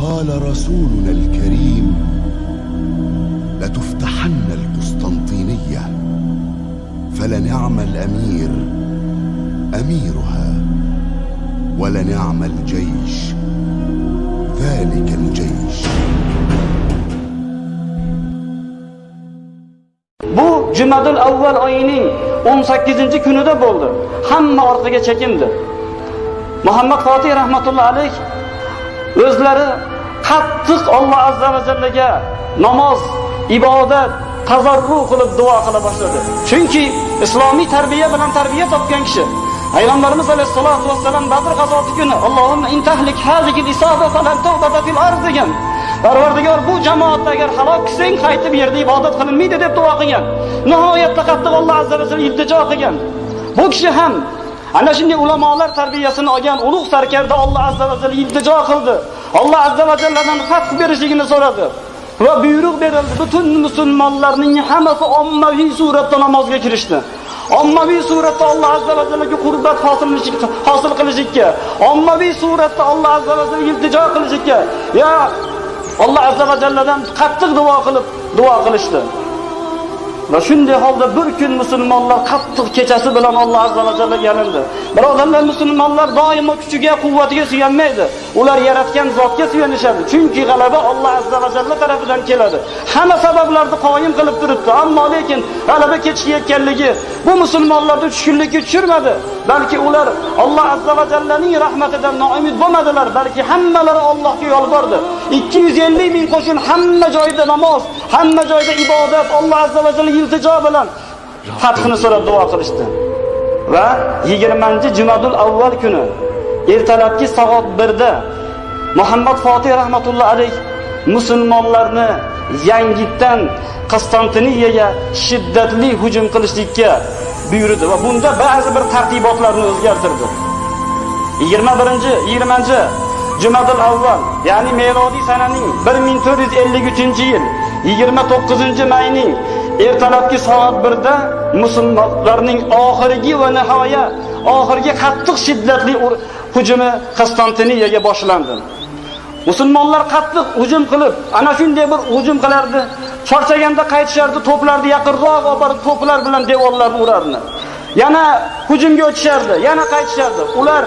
قال رسولنا الكريم لتفتحن القسطنطينية فلنعم الأمير أميرها ولنعم الجيش ذلك الجيش. Bu Jumadul Avval oyining 18-kunida bo'ldi. Hamma orqaga chekindi. Muhammad Fatih rahmatullohi alayh o'zlari qattiq Alloh azza va jallaga namoz, ibodat, tazarru qilib duo qila boshladi. Chunki islomiy tarbiya bilan tarbiya topgan kishi. Payg'ambarimiz alayhisolatu vassalam Badr g'azoti kuni Allohumma intahlik hazikil isaba falan tawbata fil ard degan. Parvardigor bu jamoatda agar halok qilsang qaytib yerda ibodat qilinmaydi deb duo qilgan. Nihoyatda qattiq Alloh azza va jalla iltijo qilgan. Bu kishi ham ana shunday ulamolar tarbiyasini olgan ulug' sarkarda Alloh azza va jalla iltijo qildi. Alloh azza va jalladan fath berishligini so'radi va buyruq berildi. Butun musulmonlarning hammasi ommaviy suratda namozga kirishdi. Ommaviy suratda Alloh azza va jallaga qurbat hosil qilishga, ommaviy suratda Alloh azza va jallaga iltijo qilishga, ya Alloh azza va jalladan qattiq duo qilishdi. Va shunday holda bir kun musulmonlar qattiq kechasi bilan Alloh azza va jallaga yalindi. Birodarlar, musulmonlar doimo kuchiga, quvvatiga suyanmaydi. Ular yaratgan zotga suyanishadi. Chunki g'alaba Alloh azza va jalla tarafidan keladi. Hamma sabablarni qoyim qilib turibdi, ammo lekin g'alaba kechikayotganligi bu musulmonlarni tushkunlikka tushirmadi. Balki ular Alloh azza va jallaning rahmatidan noumid bo'lmadilar, balki hammalari Allohga yolbordi. 250 ming qo'shin hamma joyda namoz, hamma joyda ibodat, Alloh azza va jalla iltijo bilan fathini so'rab duo qilishdi. Va 20-Jumadul Avval kuni ertalabki soat 1 da Muhammad Fatih rahmatullohi alayh musulmonlarni yangitdan Qustantiniyaga shiddatli hujum qilishlikka buyurdi va bunda ba'zi bir tartibotlarni o'zgartirdi. 20-Jumadul Avval, ya'ni milodiy sananing 1453-yil 29-mayning ertalabki soat 1 da musulmonlarning oxirgi va nihoyat oxirgi qattiq shiddatli hujumi Qustantiniyaga boshlandi. Musulmonlar qattiq hujum qilib, ana shunday bir hujum qilardi. Charchaganda qaytishardi, to'plarni yaqinroq olib borib to'plar bilan devorlarni urardi. Yana hujumga o'tishardi, yana qaytishardi. Ular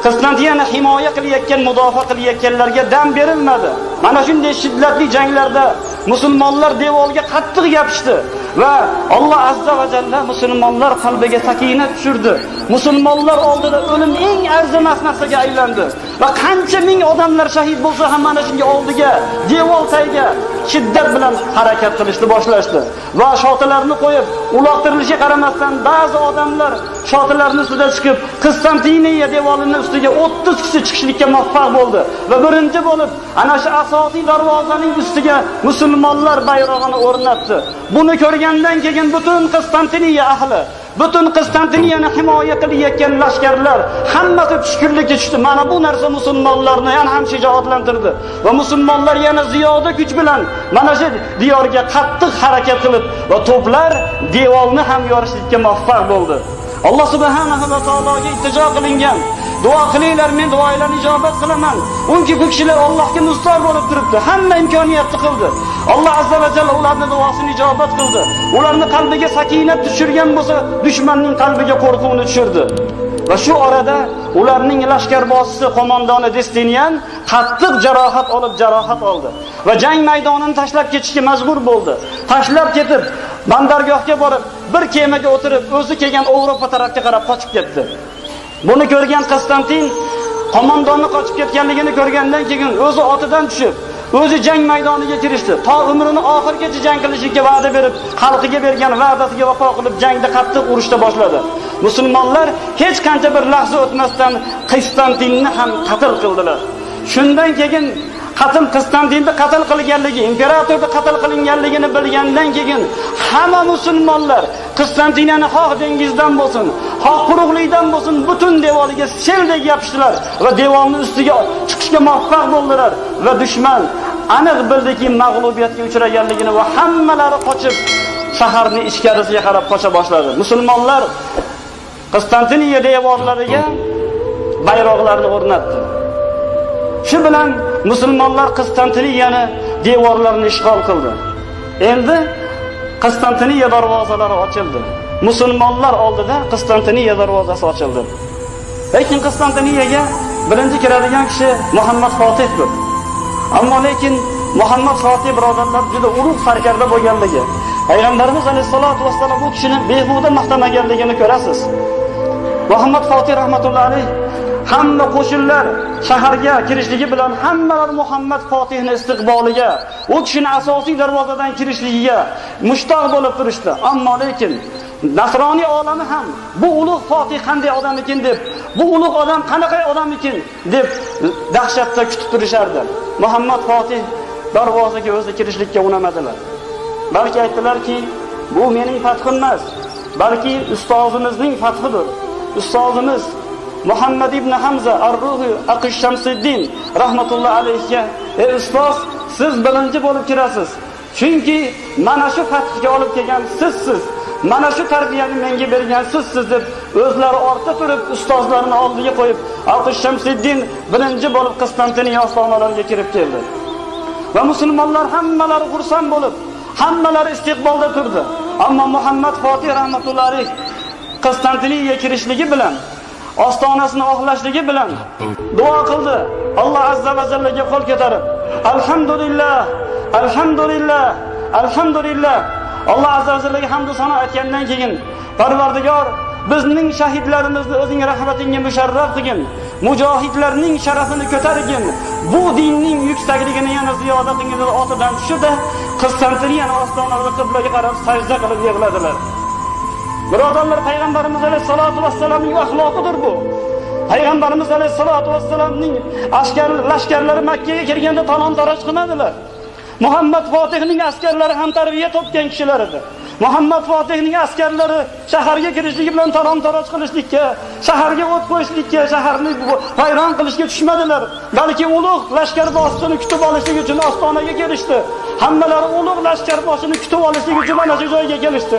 Qustantiyani himoya qilayotgan, mudofaa qilayotganlarga dam berilmadi. Mana shunday shiddatli janglarda musulmonlar devorga qattiq yopishdi va Alloh azza va jalla musulmonlar qalbiga sakinat tushirdi. Musulmonlar oldida o'lim eng arzimas narsaga aylandi va qancha ming odamlar shahid bo'lsa ham mana shunga oldiga, devor tagiga shiddat bilan harakat qilishni boshlashdi va shotilarni qo'yib, uloqtirilishiga qaramasdan ba'zi odamlar shotilarning ustiga chiqib, Qustantiniya devorining ustiga 30 kishi chiqishlikka muvaffaq bo'ldi va birinchi bo'lib ana shu asosiy darvozaning ustiga musulmonlar bayrog'ini o'rnatdi. Buni ko'rgandan keyin butun Qustantiniya ahli, butun Qustantniyani himoya qilayotgan lashkarlar hammasi tushkunlikka tushdi. Mana bu narsa musulmonlarni yana ham shijoatlantirdi va musulmonlar yana ziyoda kuch bilan mana shu diyorga qattiq harakat qilib va to'plar devorni ham yorishlikka muvaffaq bo'ldi. Alloh subhanahu va taologa iltijo qilingan. Duo qilinglar, men duolarni ijobat qilaman. Unki bu kishilar Allohga mustor bo'lib turibdi. Hamma imkoniyatni qildi. Alloh azza va jalla ularning duosini ijobat qildi. Ularning qalbiga sakinat tushirgan bo'lsa, dushmanning qalbiga qo'rquvni tushirdi. Va shu orada ularning lashkarbozisi qo'mondoni Destinian qattiq jarohat oldi va jang maydonini tashlab ketishga majbur bo'ldi. Tashlab ketib, bandargohga borib, bir kemaga o'tirib, o'zi kelgan Yevropa tarafga qarab qochib ketdi. Buni ko'rgan Konstantin qo'mondonni qochib ketganligini ko'rgandan keyin o'zi otidan tushib, o'zi jang maydoniga kirishdi. To umrini oxirigacha jang qilishga va'da berib, xalqiga bergan va'dasiga vafo qilib jangda qattiq urushda boshladi. Musulmonlar hech qancha bir lahza o'tmasdan Konstantinni ham qatl qildilar. Shundan keyin Konstantinni qatl qilganligi, imperatorni qatl qilinganligini bilgandan keyin hamma musulmonlar Konstantiniyani xoh dengizdan bo'lsin, xoh quruqlikdan bo'lsin, butun devoriga seldek yopishdilar va devorning ustiga chiqishga muvaffaq bo'ldilar va dushman aniq bildiki mag'lubiyatga uchraganligini va hammalari qochib shaharning ichkarisiga qarab qocha boshladi. Musulmonlar Konstantiniya devorlariga bayroqlarni o'rnatdi. Shu bilan musulmonlar Konstantiniyani devorlarini ishg'ol qildi. Endi Konstantiniya darvozalari ochildi. Musulmonlar oldida Konstantiniya darvozasi ochildi. Lekin Konstantiniyaga birinchi kiradigan kishi Muhammad Fotihdir. Ammo lekin Muhammad Fotih birodarlar juda ulug' sarkarda bo'lganligi, Payg'ambarimiz alayhisolatu vassalom bu kishini behuda maqtamaganligini ko'rasiz. Muhammad Fotih rahmatullohi alayh hamma qo'shinlar shaharga kirishligi bilan hammalar Muhammad Fotihning istiqboliga, u kishining asosiy darvozadan kirishligiga mushtoq bo'lib turishdi. Ammo lekin Nasroniy olami ham bu ulug' Fotih qanday odam ekan deb, bu ulug' odam qanaqa odam ekan deb dahshatda kutib turishardi. Muhammad Fotih darvozaga o'zi kirishlikka unamadilar. Balki aytdilarki, bu mening fathim emas, balki ustozimizning fathidir. Ustozimiz Muhammad ibn Hamza ar-Ruhi Aqsh-Shamsiddin rahmatullohi alayhiga, ey ustoz, siz birinchi bo'lib kirasiz. Chunki mana shu fathga olib kelgan sizsiz. Mana shu tarbiyani menga bergan sizsiz deb o'zlari ortda turib ustozlarini oldiga qo'yib, Aqsh-Shamsiddin birinchi bo'lib Konstantiniya ostonalariga kirib keldi. Va musulmonlar hammalari xursand bo'lib, hammalari istiqbolda turdi. Ammo Muhammad Fotih rahmatullohi alayh Konstantiniyaga kirishligi bilan, ostonasini oqlashligi bilan duo qildi. Alloh azza va jallaga qo'l ko'tarib, alhamdulillah, alhamdulillah, alhamdulillah. Alloh azza va jallaga hamd va sano aytgandan keyin, Parvardigor, bizning shahidlarimizni o'zing rahmatingga musharraf qilgin. Mujohidlarning sharafini ko'targin. Bu dinning yuksakligini yana ziyoda qilgin deb otidan tushdi. Konstantiniya ostonalarida qiblaga qarab sajda qilib yig'ladilar. Birodarlar, Payg'ambarimiz alayhisolatu vassalomning axloqidir bu. Payg'ambarimiz alayhisolatu vassalomning lashkarlari Makka ga kirganda talon-taroj qilmadilar. Muhammad Fotihning askarlari ham tarbiya topgan kishilar edi. Muhammad Fotihning askarlari shaharga kirishligi bilan talon-taroj qilishlikka, shaharga o't qo'yishlikka, shaharni vayron qilishga tushmadilar. Balki ulug' lashkar boshini kutib olishlik uchun ostonaga kelishdi. Hammalari ulug' lashkar boshini kutib olishlik uchun mana shu joyga kelishdi.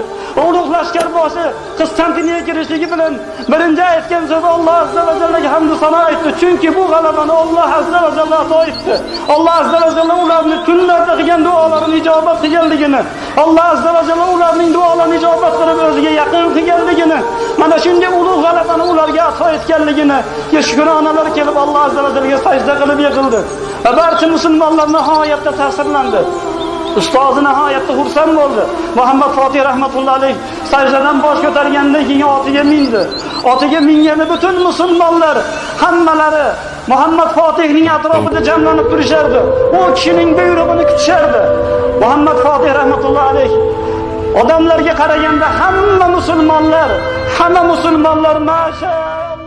Ulug' lashkar boshi Konstantiniyaga kirishligi bilan birinchi aytgan so'zi Alloh azza va jallaga hamd va sano aytdi. Chunki bu g'alabani Alloh azza va jalla ato etdi. Alloh azza va jalla ularni tunlarda qilgan duolarini ijobat qilganligini, Alloh azza va jalla ularning duolarini ijobat qilib o'ziga yaqin qilganligini, mana shunday ulug' g'alabani ularga ato etganligini, shukronalar kelib Alloh azza va jallaga sajda qilib yiqildi. Va barcha musulmonlar nihoyatda ta'sirlandi. Ustozi nihoyatda xursand bo'ldi. Muhammad Fotih rahmatullohi alayh sajdadan bosh ko'targandan keyin otiga mindi. Otiga mingani butun musulmonlar hammalari Muhammad Fotihning atrofida jamlanib turishardi. U kishining buyrug'ini kutishardi. Muhammad Fotih rahmatullohi alayh odamlarga qaraganda hamma musulmonlar, mashaalloh